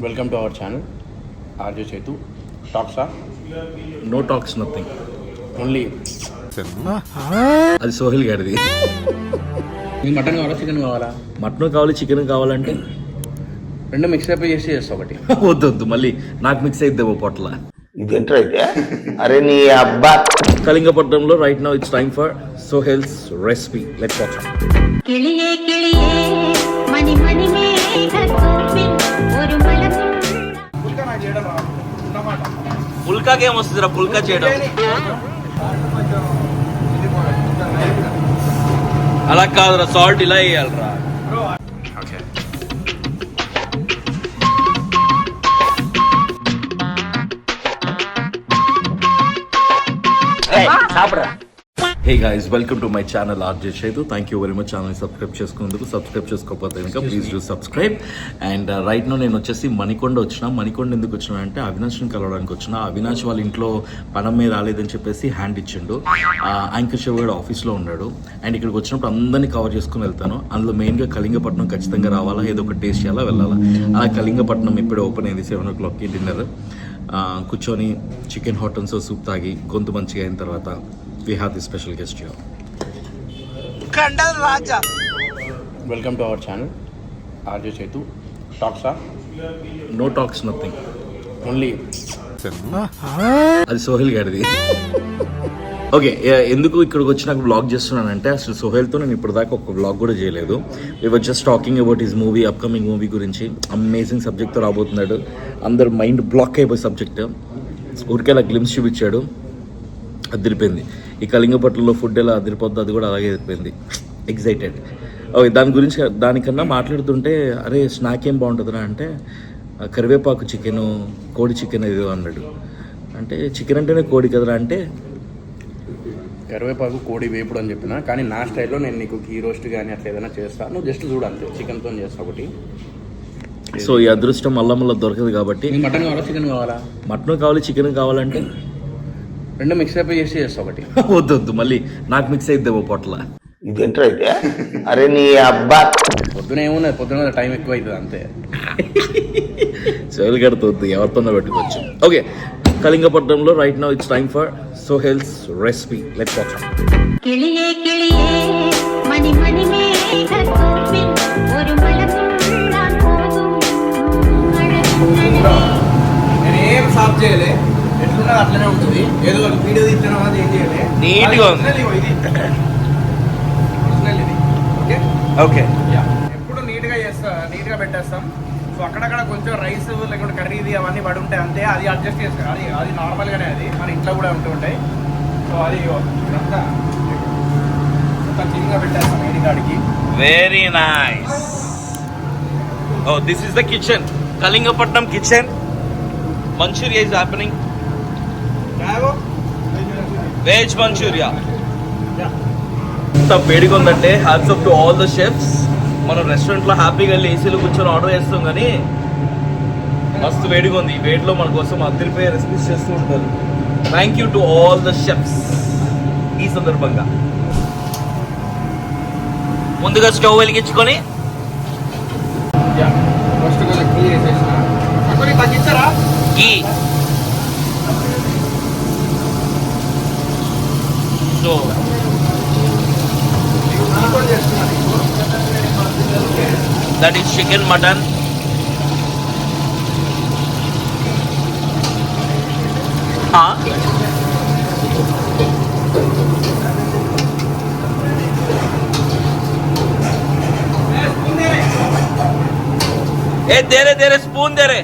Welcome to our channel RJ Chetu టాక్సా. No talks nothing, only అది సోహిల్ గారిది. మీకు మటన్ కావాలా చికెన్ కావాలా? మటన్ కావాలి, చికెన్ కావాలంటే రెండు మిక్స్ అయిపోయి చేసి చేస్తా ఒకటి. వద్దు మళ్ళీ నాకు మిక్స్ అయిద్దేమో పొట్ల. ఇదేంటైతే అరే నీ అబ్బా. కళింగపట్నంలో right now it's time for Sohel's recipe. Let's watch. കിളിയേ കിളിയേ മണി മണി മേഘത്തോപ്പിൽ ഒരു పుల్కాకి ఏమొస్తుంది రా పుల్కా చేయడం? అలా కాదురా, సాల్ట్ ఇలా వేయాలరా. Hey guys, welcome to my channel RJ Chetu. Thank you very much. Channel subscribe చేసుకున్నందుకు. సబ్స్క్రైబ్ చేసుకోకపోతే కనుక please do subscribe. And right now నేను వచ్చేసి మణికొండ వచ్చిన. మణికొండ ఎందుకు వచ్చినా అంటే అవినాష్ని కలవడానికి వచ్చిన. అవినాష్ వాళ్ళ ఇంట్లో పనం మీద రాలేదని చెప్పేసి హ్యాండ్ ఇచ్చిండు. యాంకర్ శివగడ్ ఆఫీస్లో ఉన్నాడు. అండ్ ఇక్కడికి వచ్చినప్పుడు అందరినీ కవర్ చేసుకుని వెళ్తాను. అందులో మెయిన్గా కళింగపట్నం ఖచ్చితంగా రావాలా, ఏదో ఒక టేస్ట్ చేయాలా, వెళ్ళాలా. అలా కళింగపట్నం ఇప్పుడే ఓపెన్ అయింది 7 o'clockకి డిన్నర్. కూర్చొని చికెన్ హాట్ అండ్ సూప్ తాగి గొంతు మంచిగా అయిన తర్వాత we have this special guest here. కండల్ Raja. Welcome to our channel RJ Chetu టాక్సా. నో టాక్స్ నథింగ్, ఓన్లీ అది సోహెల్ గారిది. ఓకే, ఎందుకు ఇక్కడికి వచ్చి నాకు బ్లాగ్ చేస్తున్నానంటే అసలు సోహెల్తో నేను ఇప్పటిదాకా ఒక బ్లాగ్ కూడా చేయలేదు. We were just talking about his movie, upcoming movie గురించి. అమేజింగ్ సబ్జెక్ట్తో రాబోతున్నాడు. అందరు మైండ్ బ్లాక్ అయిపోయి సబ్జెక్ట్. ఊరికే అలా గ్లిమ్స్ చూపించాడు, అదిరిపోయింది. ఈ కళింగపట్నంలో ఫుడ్ ఎలా అదిరిపోద్దో అది కూడా అలాగే అదిరిపోయింది. ఎగ్జైటెడ్. ఓకే, దాని గురించి దానికన్నా మాట్లాడుతుంటే అరే స్నాక్ ఏం బాగుంటుందా అంటే కరివేపాకు చికెను, కోడి చికెన్ ఏదో అన్నాడు. అంటే చికెన్ అంటేనే కోడి కదరా అంటే కరివేపాకు కోడి వేపుడు అని చెప్పిన. కానీ నా స్టైల్లో నేను నీకు గీ రోస్ట్ కానీ అట్లా ఏదైనా చేస్తాను. నువ్వు జస్ట్ చూడాలి, చికెన్తో చేస్తా ఒకటి. సో ఈ అదృష్టం మళ్ళా దొరకదు కాబట్టి. మీకు మటన్ కావాలా చికెన్ కావాలా? మటన్ కావాలి, చికెన్ కావాలంటే రెండు మిక్స్ అయిపోయి చేసి చేస్తా ఒకటి. వద్దు మళ్ళీ నాకు మిక్స్ అయిద్దేమో పొట్ల. ఇదేంటైతే అరే నీ అబ్బా. పొద్దున ఏమున్నది, పొద్దున టైం ఎక్కువ అవుతుంది అంతే. సోహెల్ గారితో వద్దు, ఎవరితోనో పెట్టుకోవచ్చు. ఓకే, కళింగపట్నంలో right now it's time for Sohel's recipe. Let's watch. കിളിയേ കിളിയേ മണി മണി മേഘത്തോപ്പിൽ ഒരു മലമുള്ളാൻ പോകും నేనేం సాఫ్ చేయలే, ఎట్లున్నా అట్లనే ఉంటుంది. ఏదో వీడియో తీస్తున్నాం, అది ఏం చేయలే, నీట్గా ఉంది. ఓకే ఓకే, ఎప్పుడు నీట్గా చేస్తా, నీట్గా పెట్టేస్తాం. సో అక్కడక్కడ కొంచెం రైస్ లేకుంటే కర్రీది అవన్నీ పడి ఉంటాయి అంతే. అది అడ్జస్ట్ చేసుకో, అది నార్మల్గానే, అది మన ఇంట్లో కూడా ఉంటూ ఉంటాయి. సో అది ఇదంతా క్లీన్గా పెట్టేస్తాం ఐడి కార్డ్కి. Very nice. Oh this is the kitchen, Kalingapatnam kitchen. Manchurian is happening. Veg manchurian. ఇంత వేడిగా ఉందంటే hats off to all the chefs. మనం రెస్టారెంట్లో హ్యాపీగా వెళ్ళి ఏసీలో కూర్చొని ఆర్డర్ చేస్తాం, కానీ మస్తు వేడిగా ఉంది. ఈ వేడిలో మన కోసం అద్దరిపోయే రెసిపీస్ చేస్తూ ఉంటారు. Thank you to all the chefs. ఈ సందర్భంగా ముందుగా స్టవ్ వెలిగించుకొని ఫస్ట్ క్లియర్ చేసేసిన తగ్గించారా ghee. So that is chicken, mutton. हाँ, ఏ దేరే స్పూన్ దేరే.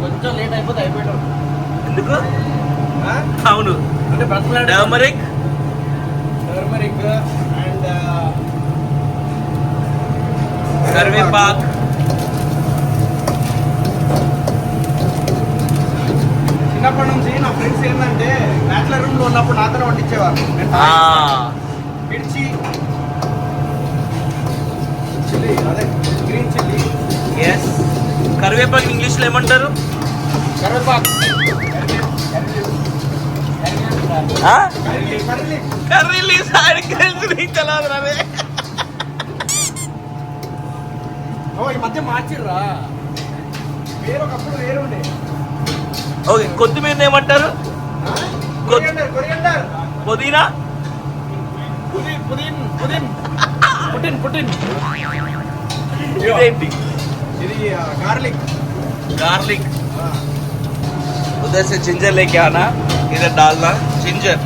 కొంచెం లేట్ అయిపోతే అయిపోయాడు. ఎందుకు? అవును, అంటే టర్మరిక్ అండ్ కరివేపాక్. చిన్నప్పటి నుంచి నా ఫ్రెండ్స్ ఏంటంటే బ్యాచిలర్ రూమ్లో ఉన్నప్పుడు నాతోనే వండించేవారు. మిర్చి, చిల్లీ, అదే గ్రీన్ చిల్లీ. ఎస్, కరివేపాకు ఇంగ్లీష్లో ఏమంటారు? కరివేపాకు. Curry leaves. ఆడికి తెలిసి నీకు తెలియదు రే. ఓ ఈ మధ్య మార్చిర్రా, పేరు ఒకప్పుడు వేరు ఉండే. ఓకే, కొత్తిమీర ఏమంటారు? కొరియండర్, కొరియండర్, పుదీనా, పుదీన్, పుదీన్, పుదీన్, పుటిన్, పుటిన్. ఇదేంటి? ఇది గార్లిక్. గార్లిక్. उधर से जिंजर लेके आना, इधर डालना जिंजर.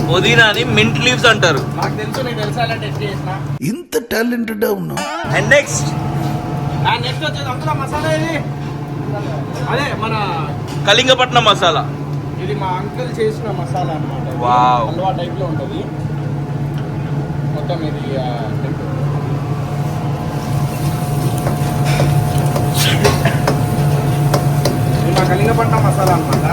పుదీనా అని మింట్ లీవ్స్ అంటారు. నాకు తెలుసు, నీకు తెలుసా, ఇలా టెస్ట్ చేసిన. ఇంత టాలెంటెడ్ ఉన్నావు. అండ్ నెక్స్ట్ నెక్స్ట్ వచ్చేది అందులో మసాలా ఇది, అదే మన కళింగపట్నం మసాలా. ఇది మా అంకుల్ చేసిన మసాలా అన్నమాట. వావ్. హల్వా టైప్ లో ఉంటుంది మొత్తం. ఇది ఇది మా కళింగపట్నం మసాలా అన్నమాట.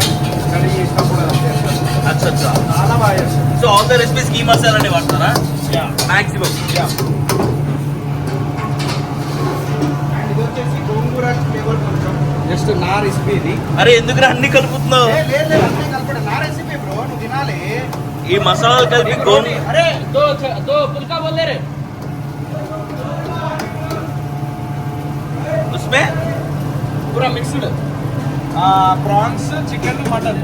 కర్రీ చేసినప్పుడు అది చేస్తాం. అచ్చా అచ్చా. చాలా బాగా చేస్తాం. సో ఆల్ ద రెసిపీస్ ఈ మసాలానే వాడతారా? Yeah, maximum. యా. అండ్ ఇది వచ్చేసి గోంగూర ఫ్లేవర్ కొంచెం జస్ట్ నా రెసిపీ ఇది. అరే ఎందుకు అన్ని కలుపుతున్నావు? లేదు అన్నీ కలపడం నా రెసిపీ బ్రో, నువ్వు తినాలి. ఈ మసాలాలు కలిపి అరే దో పుల్కా బోల్ రే उसमें पूरा मिक्स्ड प्रॉन्स, चिकन, मटन.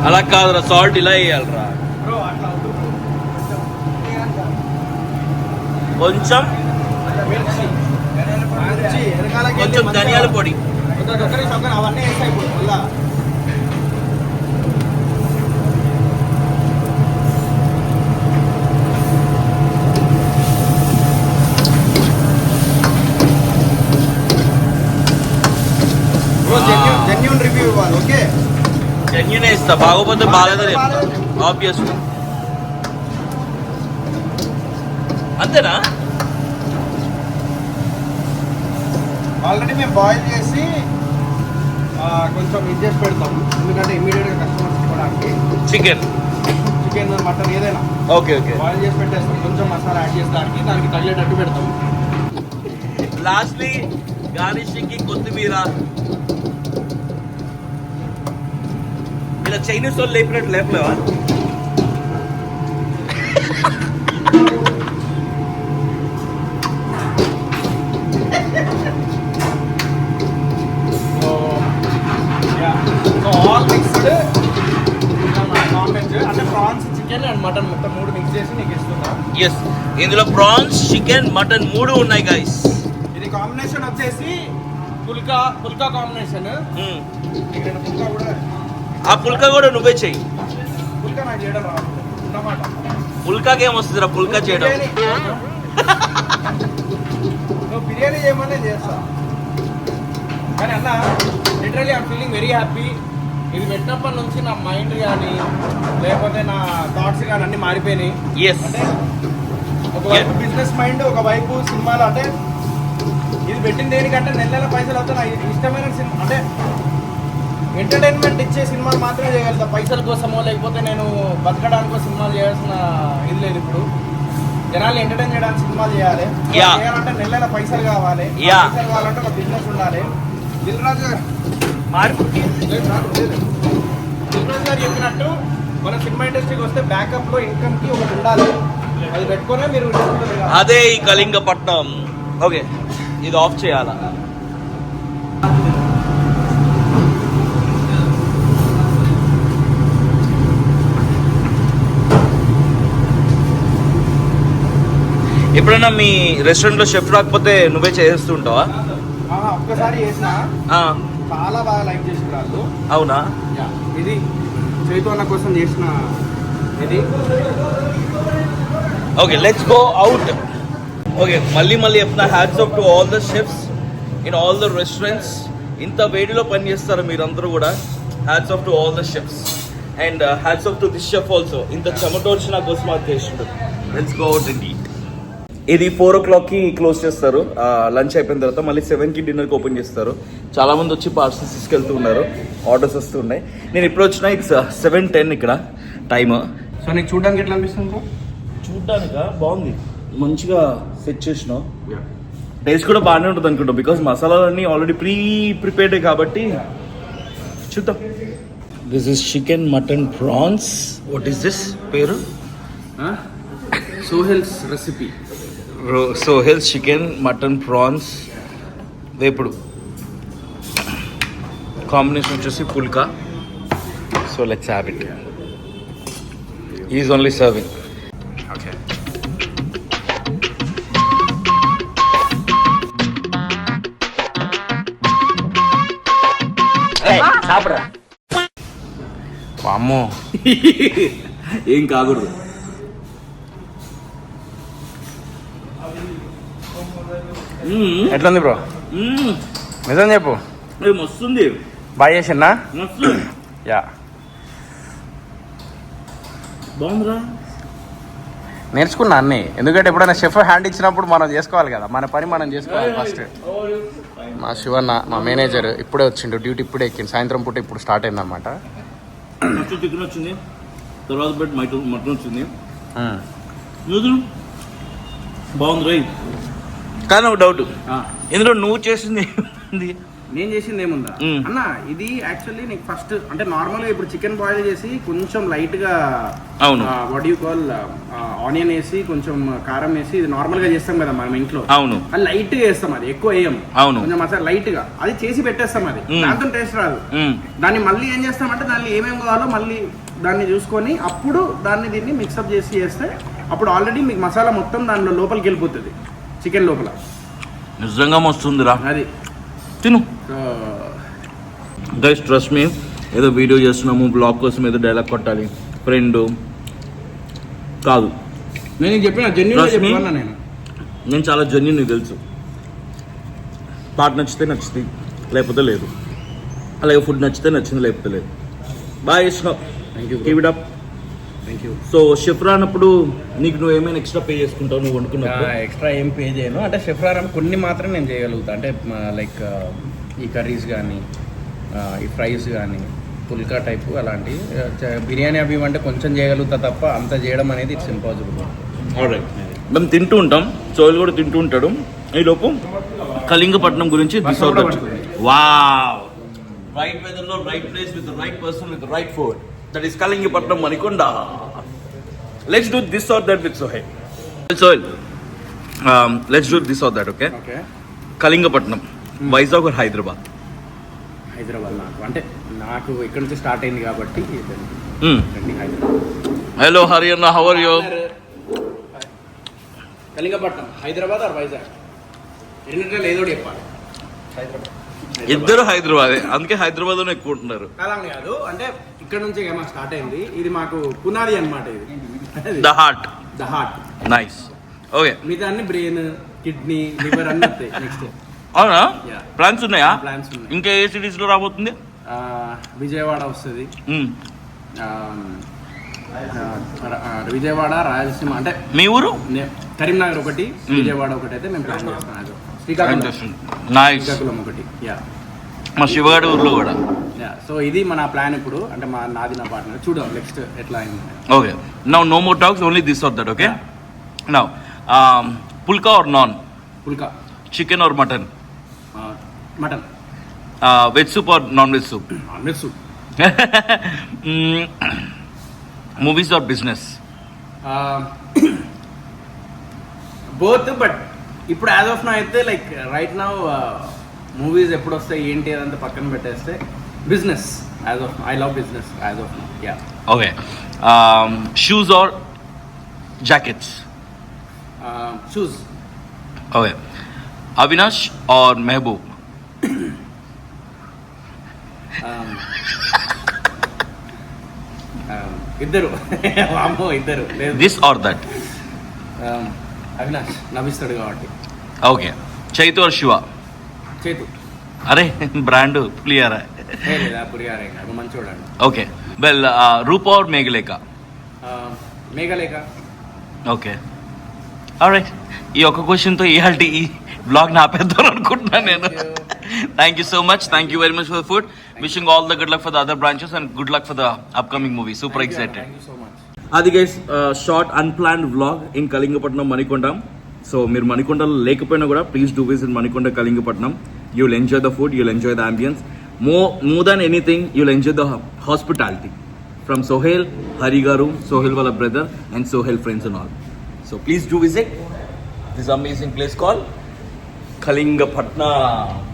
అలా కాదురా, సాల్ట్ ఇలా వేయాలరా. బ్రో అట్లా కొంచెం కొంచెం ధనియాల పొడి. అవన్నీ వేస్తాయి ఇప్పుడు మళ్ళా. జెన్యూన్ రివ్యూ ఇవ్వాలి. ఓకే, జెన్యునే ఇస్తా, బాగోపోతే బాగాలేదని చెప్తా. ఆబ్వియస్లీ. అంతేనా? ఆల్రెడీ మేము బాయిల్ చేసి కొంచెం ఇది చేసి పెడతాం, ఎందుకంటే ఇమీడియట్గా కస్టమర్స్ ఇవ్వడానికి. చికెన్, చికెన్, మటన్ ఏదైనా ఓకే ఓకే. బాయిల్ చేసి పెట్టేస్తాం, కొంచెం మసాలా యాడ్ చేసి దానికి తగిలేటట్టు పెడతాం. లాస్ట్లీ గార్నిషింగ్ కి కొత్తిమీర. ఇలా చైనీస్ వాళ్ళు లేపినట్టు లేపలేవా? So all mixed non veg అంటే ప్రాన్స్, చికెన్ అండ్ మటన్ మొత్తం 3 మిక్స్ చేసి నీకు ఇస్తున్నా. ఎస్, ఇందులో ప్రాన్స్, చికెన్, మటన్ 3 ఉన్నాయి గైస్. ఇది కాంబినేషన్ వచ్చేసి పుల్కా కాంబినేషన్. ఇక్కడ పుల్కా కూడా, ఆ పుల్కా కూడా నువ్వే చెయ్యి. పుల్కా నాకు చేయడం రాదు అన్నమాట. పుల్కాకి ఏమొస్తుందిరా పుల్కా చేయడం? నువ్వు బిర్యానీ చేయమని చేస్తా. కానీ అన్న literally I'm feeling very happy. ఇది పెట్టినప్పటి నుంచి నా మైండ్ కానీ లేకపోతే నా థాట్స్ కానీ అన్నీ మారిపోయినాయి. ఎస్, అంటే ఒకవైపు బిజినెస్ మైండ్, ఒకవైపు సినిమాలు. అంటే ఇది పెట్టిన దేనికంటే నెల పైసలు అవుతా నాకు ఇష్టమైన సినిమా, అంటే ఎంటర్టైన్మెంట్ ఇచ్చే సినిమాలు మాత్రమే చేయగలుగుతా. పైసల కోసమో లేకపోతే నేను బతకడానికో సినిమాలు చేయాల్సిన ఇది లేదు. ఇప్పుడు జనాలు ఎంటర్టైన్ చేయడానికి సినిమాలు చేయాలి. చేయాలంటే నెల పైసలు కావాలి. పైసలు కావాలంటే ఒక బిజినెస్ ఉండాలి. దిల్ రాజు గారు చెప్పినట్టు మన సినిమా ఇండస్ట్రీకి వస్తే బ్యాకప్ లో ఇన్కమ్ కి ఒకటి ఉండాలి. అది పెట్టుకునే మీరు అదే ఈ కళింగపట్నం. ఓకే, ఇది ఆఫ్ చేయాలా? ఎప్పుడైనా మీ రెస్టారెంట్ లో షెఫ్ రాకపోతే నువ్వే చేస్తుంటావా? ఒక్కసారి చేసిన చాలా బాగా లైక్ చేసిన వాళ్ళు. అవునా? ఇది చైతన్య కోసం చేసిన ఇది. Okay, let's go out. Okay, మళ్ళీ చెప్తున్నా, hats off to all the chefs in all the restaurants. ఇంత వేడిలో పని చేస్తారు మీరందరూ కూడా. Hats off to all the chefs and hats off to this chef also. ఇంత చెమటోడ్చి నా కోసం అది చేసిండు. Let's go out and eat. ఇది 4 o'clockకి క్లోజ్ చేస్తారు. లంచ్ అయిపోయిన తర్వాత మళ్ళీ 7కి డిన్నర్కి ఓపెన్ చేస్తారు. చాలా మంది వచ్చి పార్సల్స్ తీసుకెళ్తూ ఉన్నారు, ఆర్డర్స్ వస్తున్నాయి. నేను ఇప్పుడు వచ్చిన, ఇట్స్ 7:10 ఇక్కడ టైమ్. సో నీకు చూడడానికి ఎట్లా అనిపిస్తుంది? చూడ్డానిక బాగుంది, మంచిగా సెట్ చేసినావు. టేస్ట్ కూడా బాగానే ఉంటుంది అనుకుంటా, బికాస్ మసాలాలన్నీ ఆల్రెడీ ప్రిపేర్డ్ కాబట్టి. చూద్దాం. This is chicken mutton prawns. What is this పేరు? Sohel's recipe. Sohel's chicken mutton prawns వేపుడు. కాంబినేషన్ వచ్చేసి phulka. So let's have it. Is only serving. Okay. అమ్మో ఏం కాకూడదు. ఎట్లుంది బ్రో? నిజం చెప్పు. మస్తుంది, బాగా చేసిందా? మస్తు. యా, బాగుందిరా. నేర్చుకున్నా అన్ని. ఎందుకంటే ఎప్పుడైనా షెఫ్ హ్యాండ్ ఇచ్చినప్పుడు మనం చేసుకోవాలి కదా, మన పని మనం చేసుకోవాలి ఫస్ట్. మా శివన్న, మా మేనేజర్ ఇప్పుడే వచ్చిండు, డ్యూటీ ఇప్పుడే ఎక్కింది. సాయంత్రం పూట ఇప్పుడు స్టార్ట్ అయిందన్నమాట. ఫస్ట్ చికెన్ వచ్చింది, తర్వాత బెడ్ మటన్ వచ్చింది. బాగుంది రై. కానీ ఒక డౌట్, ఇందులో నువ్వు చేసింది ఏంది? నేను చేసింది ఏముందా అన్న, ఇది యాక్చువల్లీ నీకు ఫస్ట్ అంటే నార్మల్గా ఇప్పుడు చికెన్ బాయిల్ చేసి కొంచెం లైట్ గా, అవును, వాట్ యూ కాల్, ఆనియన్ వేసి కొంచెం కారం వేసి, ఇది నార్మల్ గా చేస్తాం కదా మనం ఇంట్లో. అవును, అది లైట్ గా వేస్తాం, అది ఎక్కువ వేయం. అవును, కొంచెం మసాలా లైట్ గా అది చేసి పెట్టేస్తాం. అది దాంతో టేస్ట్ రాదు. దాన్ని మళ్ళీ ఏం చేస్తామంటే దాన్ని ఏమేమి కావాలో మళ్ళీ దాన్ని చూసుకొని అప్పుడు దాన్ని దీన్ని మిక్సప్ చేసి చేస్తే అప్పుడు ఆల్రెడీ మీకు మసాలా మొత్తం దానిలో లోపలికి వెళ్ళిపోతుంది, చికెన్ లోపల. నిజంగా మస్తుందిరా. అది తిను. గైస్ ట్రస్ట్ మీ, ఏదో వీడియో చేస్తున్నాము బ్లాగ్ కోసం, ఏదో డైలాగ్ కొట్టాలి ఫ్రెండ్ కాదు. నేను చెప్పిన నేను చాలా జెన్యూన్, నీకు తెలుసు. పాట నచ్చితే నచ్చుతుంది, లేకపోతే లేదు. అలాగే ఫుడ్ నచ్చితే నచ్చింది, లేకపోతే లేదు. బాగా చేసినావు. Keep it up. Thank you. So chef రానప్పుడు నీకు నువ్వు ఏమైనా ఎక్స్ట్రా పే చేసుకుంటావు నువ్వు వండుకున్నప్పుడు? ఎక్స్ట్రా ఏం పే చేయను. అంటే షెఫ్ రావడం కొన్ని మాత్రం నేను చేయగలుగుతా. అంటే లైక్ ఈ కర్రీస్ కానీ, ఈ ఫ్రైస్ కానీ, పుల్కా టైపు అలాంటి. బిర్యానీ అవి అంటే కొంచెం చేయగలుగుతా తప్ప అంత చేయడం అనేది ఇట్స్ ఇంపాసిబుల్. ఆల్రైట్. మేము తింటూ ఉంటాం, సోయిల్ కూడా తింటూ ఉంటాడు. ఈలోపు కళింగపట్నం గురించి వావ్, రైట్ వెదర్ లో right place with right person with right food. That is Kalingapatnam Manikonda. Let's do this or that with Sohel. Sohel, let's do this or that. Okay. Kalingapatnam, Vizag or Hyderabad? Hyderabad. నాకు అంటే నాకు ఇక్కడ నుంచి స్టార్ట్ అయింది కాబట్టి Hyderabad. Hello Harianna, how are you? Kalingapatnam, Hyderabad or Vizag, రెండింటిలో ఏదో చెప్పాలి. హైదరాబాద్. ఇద్దరు హైదరాబాదే, అందుకే హైదరాబాద్ లోనే ఎక్కువ ఉంటున్నారు. అలా కాదు, అంటే ఇక్కడ నుంచి మాకు స్టార్ట్ అయింది. ఇది మాకు పునాది అన్నమాట. ఇది the heart. The heart. Nice. Okay. మిగతా అన్ని బ్రెయిన్, కిడ్నీ, లివర్ అన్ని వస్తాయి నెక్స్ట్. అవునా? Yeah. ప్లాన్స్ ఉన్నాయా? ప్లాన్స్ ఉన్నాయి. ఇంకా ఏ సిటీస్ లో రాబోతుంది? విజయవాడ వస్తుంది. విజయవాడ, రాయలసీమ, అంటే మీ ఊరు? కరీంనగర్ ఒకటి, విజయవాడ ఒకటి అయితే మేము ప్లాన్ చేస్తున్నాం. శ్రీకాకుళం ఒకటి. యా, మా శివగాడి ఊర్లో కూడా. యా. సో ఇది మన ప్లాన్ ఇప్పుడు. అంటే నాది నా పార్ట్నర్. చూద్దాం నెక్స్ట్ ఎట్లా అయింది. Okay. Now no more talks, only this or that. Okay. Now phulka or naan? Phulka. Chicken or mutton? Mutton. Veg soup or non veg soup? Non veg soup. Movies or business? Both. But ఇప్పుడు as of now అయితే like right now movies ఎప్పుడు వస్తాయి ఏంటి అదంతా పక్కన పెట్టేస్తే business as of I love business as of now. Yeah. Okay. Shoes or jackets? Shoes. Okay. Avinash are Mehboob? ఇద్దరు. అమ్మో, ఇద్దరు. This or that? అవినాష్ నవ్విస్తాడు కాబట్టి. ఓకే. చైతు ఆర్ శివ? చేతు. అరే బ్రాండ్ పులియారా? లేదా పులియారే, మంచోడు. Okay. Well, Roopa or Meghalekha? Meghalekha. Okay. Alright. ఈ ఒక్క క్వశ్చన్తో ఇవాల్టి ఈ బ్లాగ్ ఆపేద్దాం అనుకుంటున్నాను నేను. Thank you so much. Thank you very much for the food. Wishing all the good luck for the other branches and good luck for the upcoming movie. Super excited. Thank you so much. అది guys short unplanned vlog in Kalingapatnam Manikonda. So మీరు మణికొండలో లేకపోయినా కూడా please do visit Manikonda Kalingapatnam. You will enjoy the food, you will enjoy the ambience. more than anything, you will enjoy the hospitality from Sohail, Hari Garu, Sohail wala brother, and Sohail friends and all. So please do visit this amazing place called Kalingapatnam.